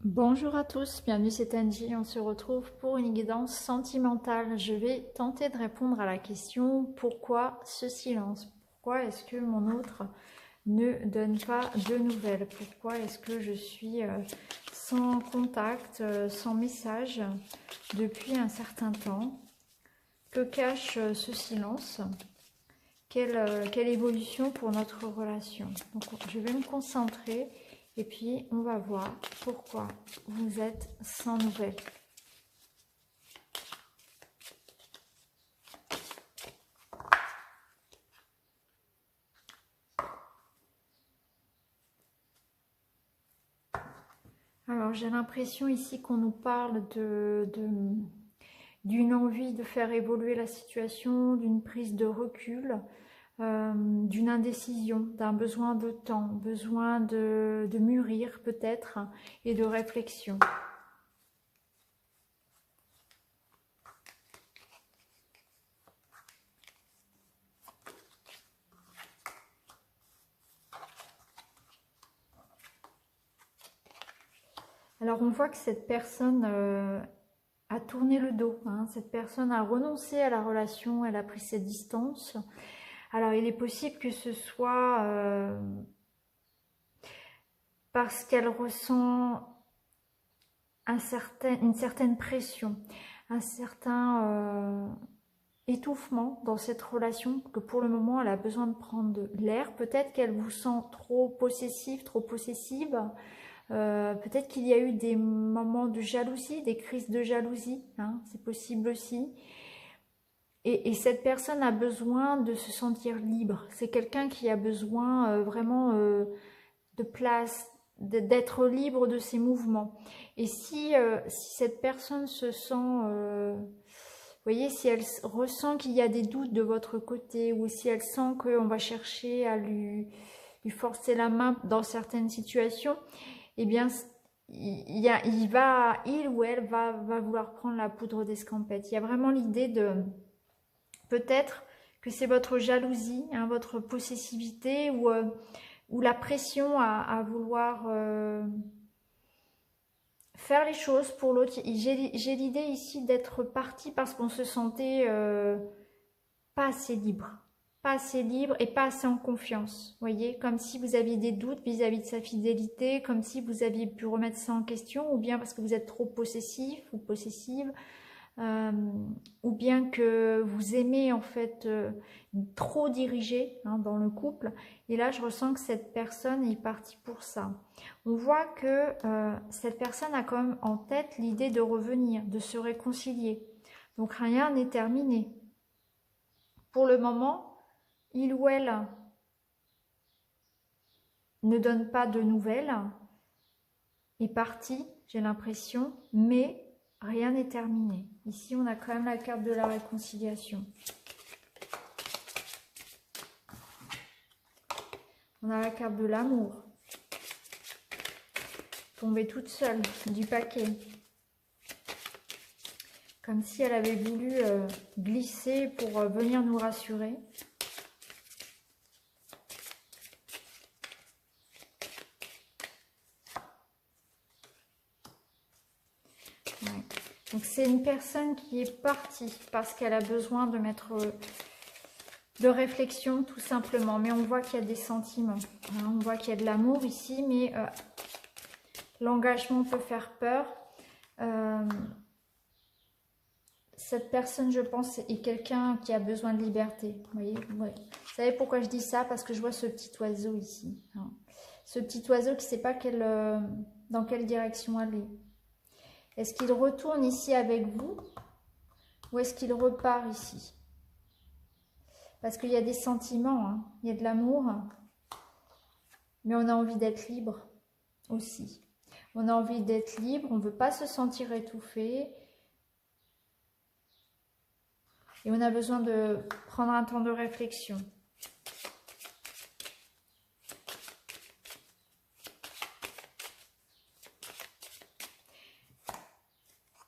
Bonjour à tous, bienvenue, c'est Angie. On se retrouve pour une guidance sentimentale. Je vais tenter de répondre à la question pourquoi ce silence? Pourquoi est-ce que mon autre ne donne pas de nouvelles? Pourquoi est-ce que je suis sans contact, sans message depuis un certain temps? Que cache ce silence? Quelle évolution pour notre relation? Donc je vais me concentrer et puis on va voir pourquoi vous êtes sans nouvelles. Alors j'ai l'impression ici qu'on nous parle d'une envie de faire évoluer la situation, d'une prise de recul, d'une indécision, d'un besoin de temps, besoin de mûrir peut-être et de réflexion. Alors on voit que cette personne a tourné le dos, hein. Cette personne a renoncé à la relation, elle a pris ses distances. Alors il est possible que ce soit parce qu'elle ressent une certaine pression, un certain étouffement dans cette relation, que pour le moment elle a besoin de prendre de l'air. Peut-être qu'elle vous sent trop possessif, trop possessive. Peut-être qu'il y a eu des moments de jalousie, des crises de jalousie, hein, c'est possible aussi. Et cette personne a besoin de se sentir libre. C'est quelqu'un qui a besoin vraiment de place, d'être libre de ses mouvements. Et si cette personne se sent, vous voyez, si elle ressent qu'il y a des doutes de votre côté, ou si elle sent qu'on va chercher à lui forcer la main dans certaines situations, eh bien, il ou elle va vouloir prendre la poudre d'escampette. Il y a vraiment l'idée de, peut-être que c'est votre jalousie, hein, votre possessivité, ou la pression à vouloir faire les choses pour l'autre. J'ai l'idée ici d'être partie parce qu'on se sentait pas assez libre. Pas assez libre et pas assez en confiance, vous voyez, comme si vous aviez des doutes vis-à-vis de sa fidélité, comme si vous aviez pu remettre ça en question, ou bien parce que vous êtes trop possessif ou possessive, euh, ou bien que vous aimez en fait trop diriger, hein, dans le couple. Et là, je ressens que cette personne est partie pour ça. On voit que cette personne a quand même en tête l'idée de revenir, de se réconcilier. Donc rien n'est terminé. Pour le moment, il ou elle ne donne pas de nouvelles, est parti, j'ai l'impression, mais rien n'est terminé. Ici, on a quand même la carte de la réconciliation. On a la carte de l'amour. Tombée toute seule du paquet. Comme si elle avait voulu glisser pour venir nous rassurer. Ouais. Donc c'est une personne qui est partie parce qu'elle a besoin de mettre de réflexion tout simplement. Mais on voit qu'il y a des sentiments, hein. On voit qu'il y a de l'amour ici, mais l'engagement peut faire peur. Cette personne, je pense, est quelqu'un qui a besoin de liberté. Vous voyez, ouais. Vous savez pourquoi je dis ça? Parce que je vois ce petit oiseau ici, hein. Ce petit oiseau qui ne sait pas dans quelle direction aller. Est-ce qu'il retourne ici avec vous ou est-ce qu'il repart ici? Parce qu'il y a des sentiments, hein. Il y a de l'amour, mais on a envie d'être libre aussi. On a envie d'être libre, on ne veut pas se sentir étouffé. Et on a besoin de prendre un temps de réflexion.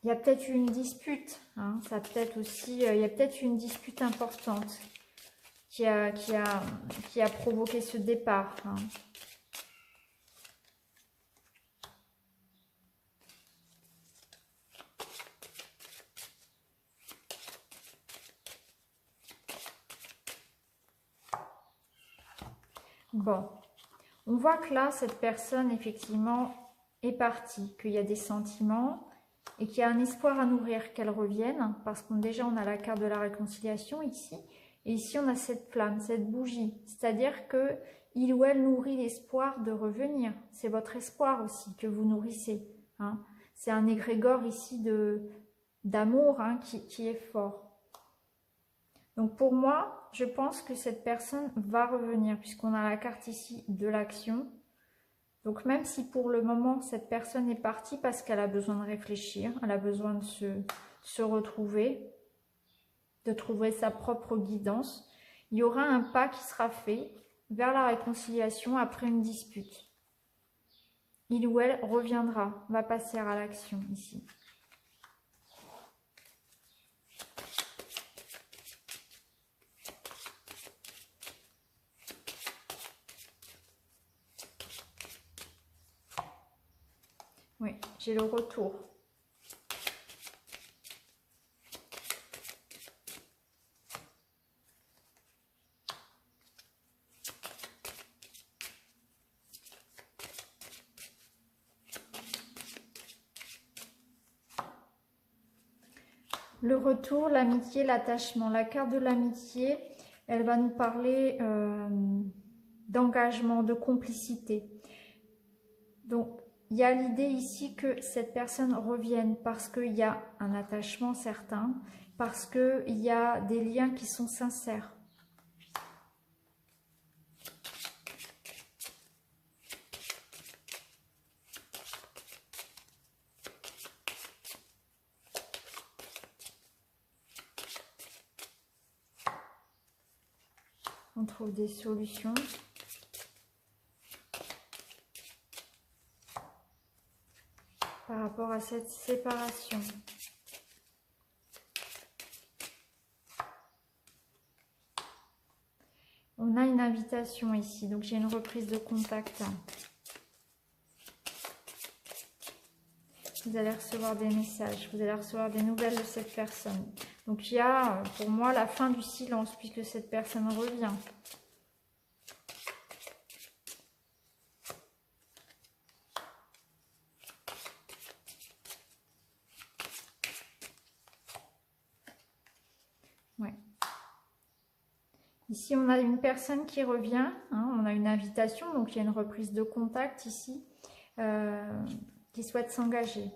Il y a peut-être une dispute, hein, ça peut-être aussi, il y a peut-être une dispute importante qui a provoqué ce départ, hein. Bon, on voit que là, cette personne, effectivement, est partie, qu'il y a des sentiments et qu'il y a un espoir à nourrir, qu'elle revienne, parce qu'on déjà, on a la carte de la réconciliation ici, et ici, on a cette flamme, cette bougie, c'est-à-dire que il ou elle nourrit l'espoir de revenir. C'est votre espoir aussi que vous nourrissez. Hein. C'est un égrégore ici d'amour hein, qui est fort. Donc pour moi, je pense que cette personne va revenir, puisqu'on a la carte ici de l'action. Donc même si pour le moment, cette personne est partie parce qu'elle a besoin de réfléchir, elle a besoin de se retrouver, de trouver sa propre guidance, il y aura un pas qui sera fait vers la réconciliation après une dispute. Il ou elle reviendra, va passer à l'action ici. Oui, j'ai le retour. Le retour, l'amitié, l'attachement. La carte de l'amitié, elle va nous parler d'engagement, de complicité. Donc, il y a l'idée ici que cette personne revienne parce qu'il y a un attachement certain, parce qu'il y a des liens qui sont sincères. On trouve des solutions. Par rapport à cette séparation. On a une invitation ici, donc j'ai une reprise de contact. Vous allez recevoir des messages, vous allez recevoir des nouvelles de cette personne. Donc il y a pour moi la fin du silence puisque cette personne revient. Ouais. Ici, on a une personne qui revient, hein, on a une invitation, donc il y a une reprise de contact ici, qui souhaite s'engager.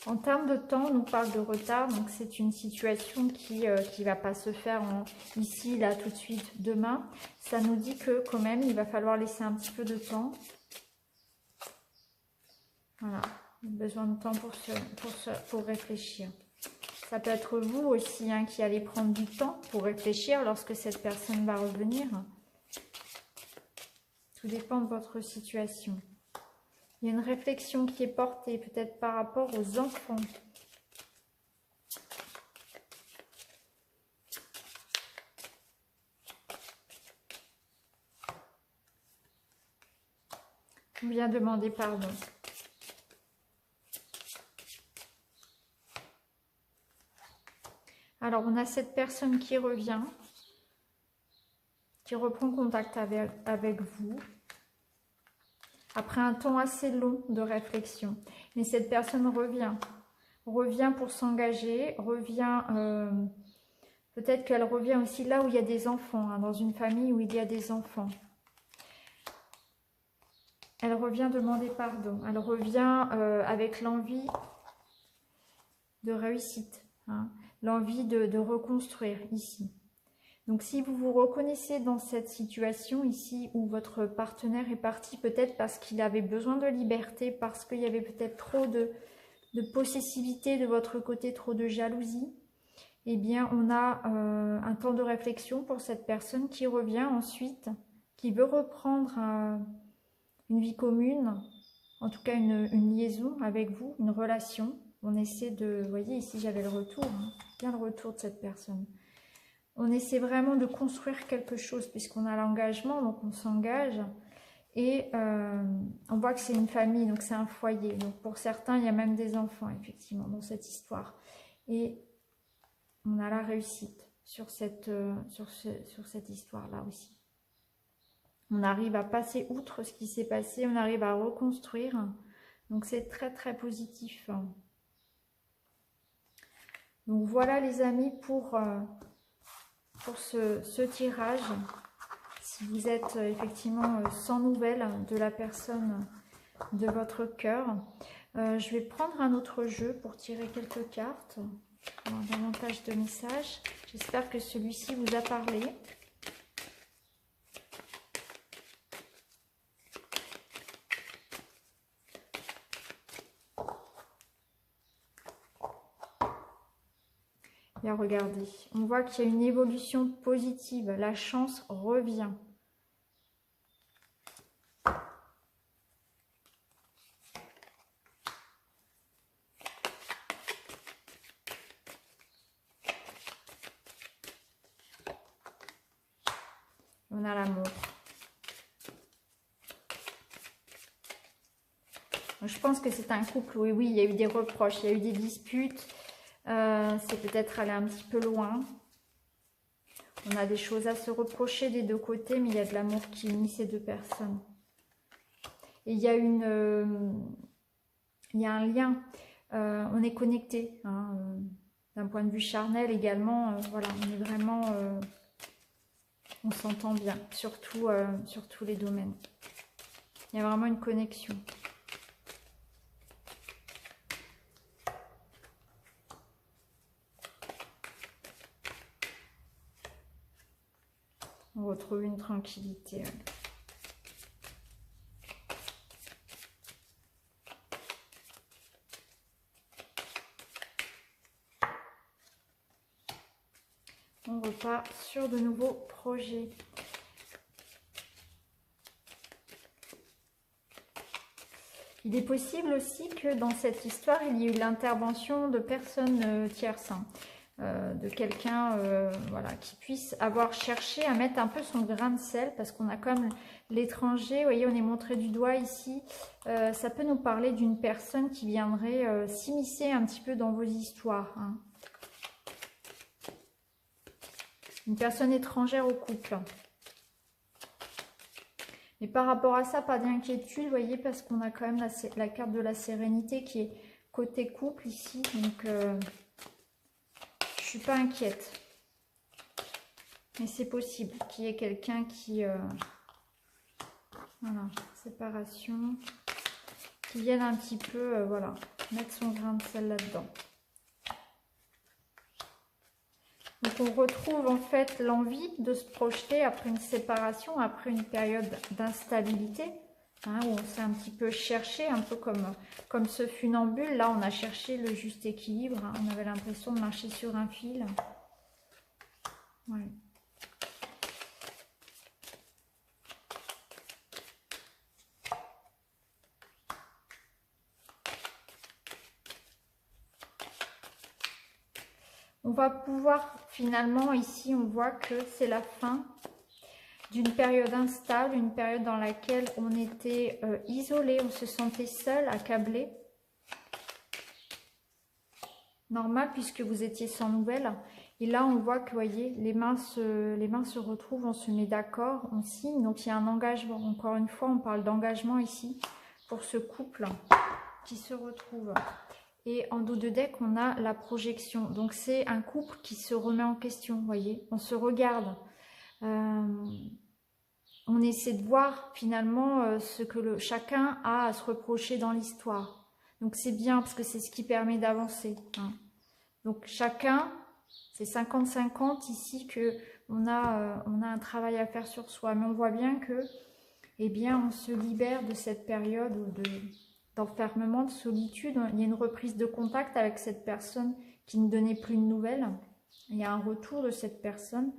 En termes de temps, on nous parle de retard, donc c'est une situation qui ne va pas se faire ici, là, tout de suite, demain. Ça nous dit que quand même, il va falloir laisser un petit peu de temps. Voilà, besoin de temps pour réfléchir. Ça peut être vous aussi hein, qui allez prendre du temps pour réfléchir lorsque cette personne va revenir. Tout dépend de votre situation. Il y a une réflexion qui est portée peut-être par rapport aux enfants. On vient demander pardon. Alors, on a cette personne qui revient, qui reprend contact avec vous. Après un temps assez long de réflexion. Mais cette personne revient pour s'engager, revient, peut-être qu'elle revient aussi là où il y a des enfants, hein, dans une famille où il y a des enfants. Elle revient demander pardon, elle revient avec l'envie de réussite, hein, l'envie de reconstruire ici. Donc, si vous vous reconnaissez dans cette situation ici où votre partenaire est parti, peut-être parce qu'il avait besoin de liberté, parce qu'il y avait peut-être trop de possessivité de votre côté, trop de jalousie, eh bien, on a un temps de réflexion pour cette personne qui revient ensuite, qui veut reprendre une vie commune, en tout cas une liaison avec vous, une relation. On essaie de... Vous voyez, ici, j'avais le retour, hein, bien le retour de cette personne. On essaie vraiment de construire quelque chose puisqu'on a l'engagement, donc on s'engage. Et on voit que c'est une famille, donc c'est un foyer. Donc pour certains, il y a même des enfants, effectivement, dans cette histoire. Et on a la réussite sur cette histoire-là aussi. On arrive à passer outre ce qui s'est passé, on arrive à reconstruire. Donc c'est très très positif. Donc voilà les amis pour ce tirage. Si vous êtes effectivement sans nouvelles de la personne de votre cœur, je vais prendre un autre jeu pour tirer quelques cartes, pour avoir davantage de messages. J'espère que celui-ci vous a parlé. Bien, regardez, on voit qu'il y a une évolution positive, la chance revient. On a l'amour. Je pense que c'est un couple, oui, il y a eu des reproches, il y a eu des disputes. C'est peut-être aller un petit peu loin. On a des choses à se reprocher des deux côtés, mais il y a de l'amour qui unit ces deux personnes. Et il y a un lien. On est connecté, hein, d'un point de vue charnel également. Voilà, on est vraiment, on s'entend bien, surtout sur tous les domaines. Il y a vraiment une connexion. On retrouve une tranquillité. On repart sur de nouveaux projets. Il est possible aussi que dans cette histoire, il y ait eu l'intervention de personnes tierces. De quelqu'un voilà, qui puisse avoir cherché à mettre un peu son grain de sel, parce qu'on a comme l'étranger, vous voyez, on est montré du doigt ici, ça peut nous parler d'une personne qui viendrait s'immiscer un petit peu dans vos histoires. Hein. Une personne étrangère au couple. Mais par rapport à ça, pas d'inquiétude, vous voyez, parce qu'on a quand même la carte de la sérénité qui est côté couple ici, donc... je suis pas inquiète, mais c'est possible qu'il y ait quelqu'un qui, voilà, séparation, qui vienne un petit peu, voilà, mettre son grain de sel là-dedans. Donc on retrouve en fait l'envie de se projeter après une séparation, après une période d'instabilité, hein, où on s'est un petit peu cherché, un peu comme ce funambule. Là, on a cherché le juste équilibre, hein, on avait l'impression de marcher sur un fil. Ouais. On va pouvoir finalement, ici on voit que c'est la fin d'une période instable, une période dans laquelle on était isolé, on se sentait seul, accablé. Normal puisque vous étiez sans nouvelles. Et là on voit que, vous voyez, les mains se retrouvent, on se met d'accord, on signe. Donc il y a un engagement. Encore une fois, on parle d'engagement ici pour ce couple qui se retrouve. Et en dos de deck, on a la projection. Donc c'est un couple qui se remet en question, vous voyez. On se regarde. On essaie de voir finalement ce que chacun a à se reprocher dans l'histoire. Donc c'est bien parce que c'est ce qui permet d'avancer. Hein. Donc chacun, c'est 50-50 ici que on a un travail à faire sur soi. Mais on voit bien que, eh bien, on se libère de cette période d'enfermement, de solitude. Il y a une reprise de contact avec cette personne qui ne donnait plus de nouvelles. Il y a un retour de cette personne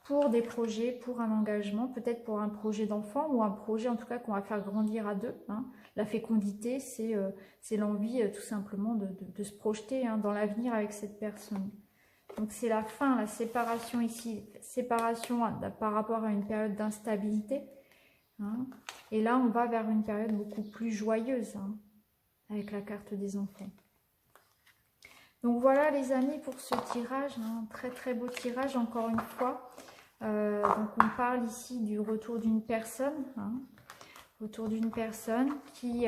pour des projets, pour un engagement, peut-être pour un projet d'enfant ou un projet en tout cas qu'on va faire grandir à deux. Hein. La fécondité, c'est l'envie tout simplement de se projeter, hein, dans l'avenir avec cette personne. Donc c'est la fin, la séparation ici, séparation par rapport à une période d'instabilité. hein. Et là, on va vers une période beaucoup plus joyeuse, hein, avec la carte des enfants. Donc voilà les amis pour ce tirage, hein, très très beau tirage encore une fois. Donc on parle ici du retour d'une personne, hein, retour d'une personne qui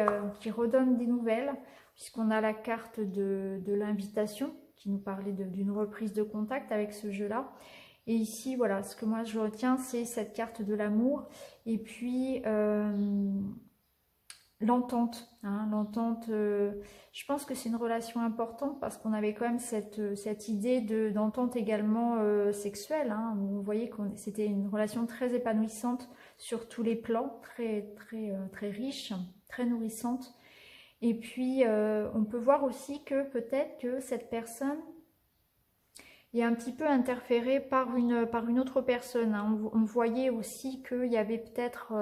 redonne des nouvelles, puisqu'on a la carte de l'invitation qui nous parlait d'une reprise de contact avec ce jeu-là. Et ici, voilà, ce que moi je retiens, c'est cette carte de l'amour et puis l'entente, hein, l'entente, je pense que c'est une relation importante parce qu'on avait quand même cette idée d'entente également sexuelle, hein, où vous voyez que c'était une relation très épanouissante sur tous les plans, très riche, très nourrissante. Et puis, on peut voir aussi que peut-être que cette personne est un petit peu interférée par une autre personne, hein. On voyait aussi qu'il y avait peut-être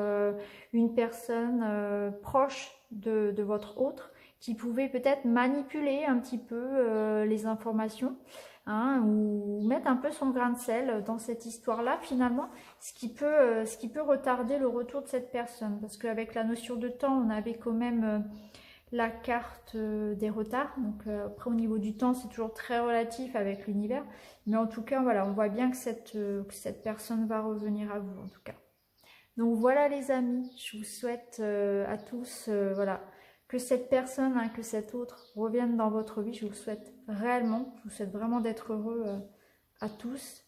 une personne proche de votre autre qui pouvait peut-être manipuler un petit peu les informations, hein, ou mettre un peu son grain de sel dans cette histoire-là finalement, ce qui peut retarder le retour de cette personne. Parce qu'avec la notion de temps, on avait quand même la carte des retards. Donc après au niveau du temps, c'est toujours très relatif avec l'univers. Mais en tout cas, voilà, on voit bien que cette personne va revenir à vous en tout cas. Donc voilà les amis, je vous souhaite à tous, voilà, que cette personne, hein, que cet autre revienne dans votre vie. Je vous souhaite réellement, je vous souhaite vraiment d'être heureux à tous.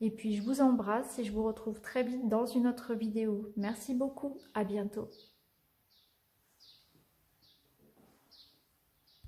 Et puis je vous embrasse et je vous retrouve très vite dans une autre vidéo. Merci beaucoup, à bientôt.